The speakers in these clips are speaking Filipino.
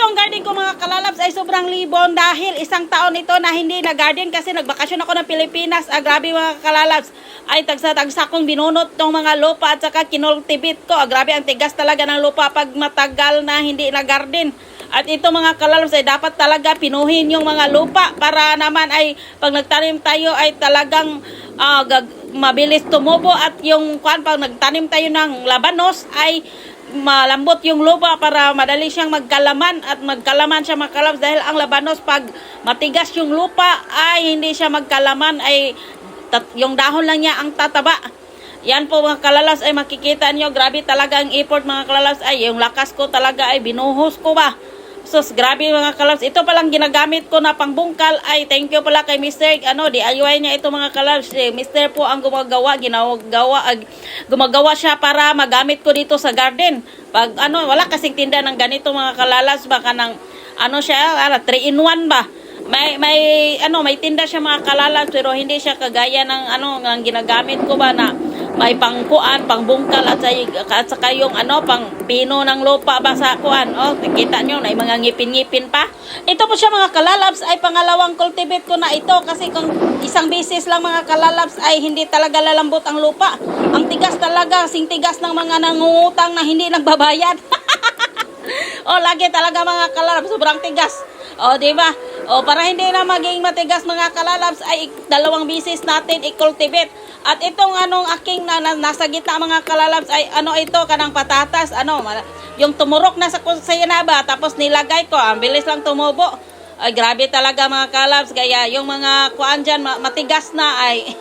Itong garden ko mga kalalabs ay sobrang libon dahil isang taon ito na hindi na-garden kasi nagbakasyon ako ng Pilipinas. Grabe mga kalalabs, ay tagsa-tagsa kong binunot tong mga lupa at saka kinultivate ko. Grabe ang tigas talaga ng lupa pag matagal na hindi na-garden. At ito mga kalalabs ay dapat talaga pinuhin yung mga lupa para naman ay pag nagtanim tayo ay talagang mabilis tumubo at yung pag nagtanim tayo ng labanos ay malambot yung lupa para madali siyang magkalaman at magkalaman siya mga kalalabs dahil ang labanos pag matigas yung lupa ay hindi siya magkalaman ay yung dahon lang niya ang tataba. Yan po mga kalalabs ay makikita niyo grabe talaga ang effort mga kalalabs ay yung lakas ko talaga ay binuhos ko ba. Sus, grabe mga kalalabs. Ito palang ginagamit ko na pangbungkal ay thank you pala kay Mr. DIY niya ito mga kalalabs. Mr. po ang gumagawa siya para magamit ko dito sa garden. Pag wala kasing tinda ng ganito mga kalalabs, baka ng siya, 3-in-1 ba? May tinda siya mga kalalabs pero hindi siya kagaya ng ng ginagamit ko ba na may pangkuan, pangbungkal at saka yung pang pino ng lupa ba sa kuan. Kita nyo, may mga ngipin-ngipin pa. Ito po siya mga kalalabs ay pangalawang cultivate ko na ito kasi kung isang beses lang mga kalalabs ay hindi talaga lalambot ang lupa. Ang tigas talaga, sing tigas ng mga nangungutang na hindi nagbabayad. Lagi talaga mga kalalabs, sobrang tigas. Diba? Para hindi na maging matigas mga kalalabs ay 2 beses natin i-cultivate. At itong aking nasa gitna mga kalalabs ay ito kanang patatas, yung tumurok na sa kusinaba tapos nilagay ko, ang bilis lang tumubo. Ay grabe talaga mga kalalabs, kaya yung mga kuan dyan matigas na ay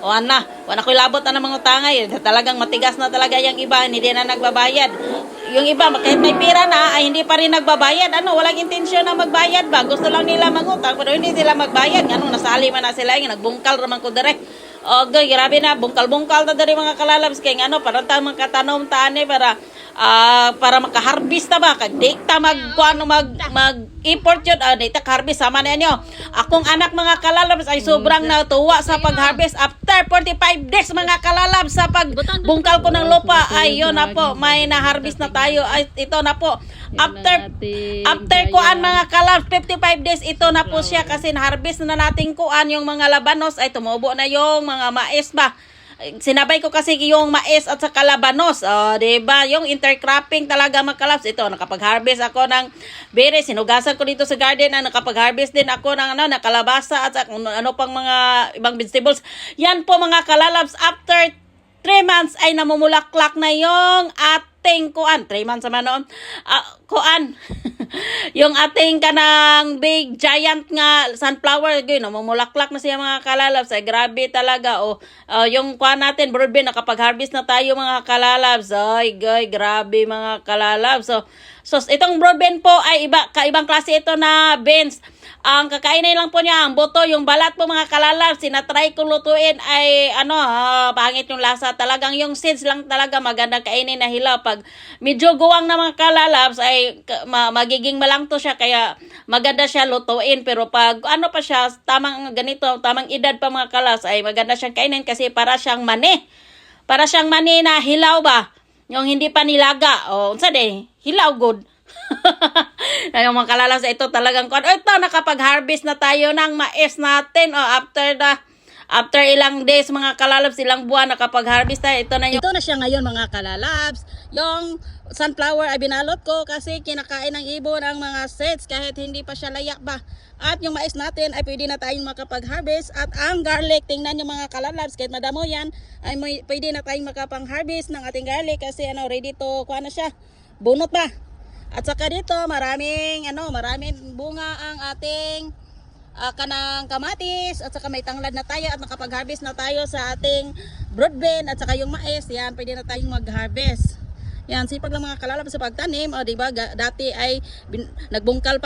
wala ko labot na ng mga tangay, talagang matigas na talaga yung iba, hindi na nagbabayad. Yung iba, kahit may pira na, ay hindi pa rin nagbabayad. Walang intensyon na magbayad ba? Gusto lang nila mangutang, pero hindi sila magbayad. Nasali man na sila, nagbungkal naman ko direct. Grabe na, bungkal-bungkal na dari mga kalalabs. Kaya parang tamang katanom tani para makaharvest na ba? Dikta mag-import yun. Dikta harvest, sama na nyo. Akong anak mga kalalabs ay sobrang natuwa sa pag-harvest. After 45 days mga kalalabs sa pagbungkal ko ng lupa, ay yun na po, may na-harvest na tayo. Ay, ito na po. After kuan mga kalalabs, 55 days, ito na po siya kasi na-harvest na natin kuan yung mga labanos. Ay, tumubo na yung mga mais ba? Sinabay ko kasi yung mais at saka labanos. Diba? Yung intercropping talaga mga kalalabs. Ito, nakapag-harvest ako ng berries. Sinugasan ko dito sa garden. Nakapag-harvest din ako ng nakalabasa at pang mga ibang vegetables. Yan po mga kalalabs. After 3 months ay namumulaklak na yung ating kuan. 3 months naman noon. Kuan. Yung ating kanang big giant nga sunflower, namumulaklak na siya mga kalalabs. Ay grabe talaga. Yung kuan natin, broadbean, nakapag-harvest na tayo mga kalalabs. Ay, grabe mga kalalabs. So itong broadbean po ay kaibang klase ito na beans. Ang kakainin lang po niya, ang buto, yung balat po mga kalalabs, sinatry kong lutuin ay pangit yung lasa. Talagang yung seeds lang talaga magandang kainin na hilaw. Pag medyo guwang na mga kalalabs ay magiging malangto siya kaya maganda siya lutuin. Pero pag pa siya, tamang ganito, tamang edad pa mga kalalabs ay maganda siyang kainin kasi para siyang mani. Para siyang mani na hilaw ba? Yung hindi pa nilaga. Hilaw good. Yung mga kalalabs, ito talagang ito nakapag-harvest na tayo ng mais natin after ilang days mga kalalabs, ilang buwan nakapag-harvest tayo. Ito na siya ngayon mga kalalabs. Yung sunflower ay binalot ko kasi kinakain ng ibon ang mga seeds kahit hindi pa siya layak ba. At yung mais natin ay pwede na tayong makapag-harvest. At ang garlic, tingnan yung mga kalalabs, kahit madamo yan ay pwede na tayong makapang-harvest ng ating garlic kasi ready to kuha na siya, bunot ba. At saka dito, maraming bunga ang ating kanang kamatis. At saka may tanglad na tayo at nakapag-harvest na tayo sa ating broadbean at saka yung mais. Yan, pwede na tayong mag-harvest. Yan, sipag lang mga kalalabs sa pagtanim. Diba, dati ay nagbungkal pa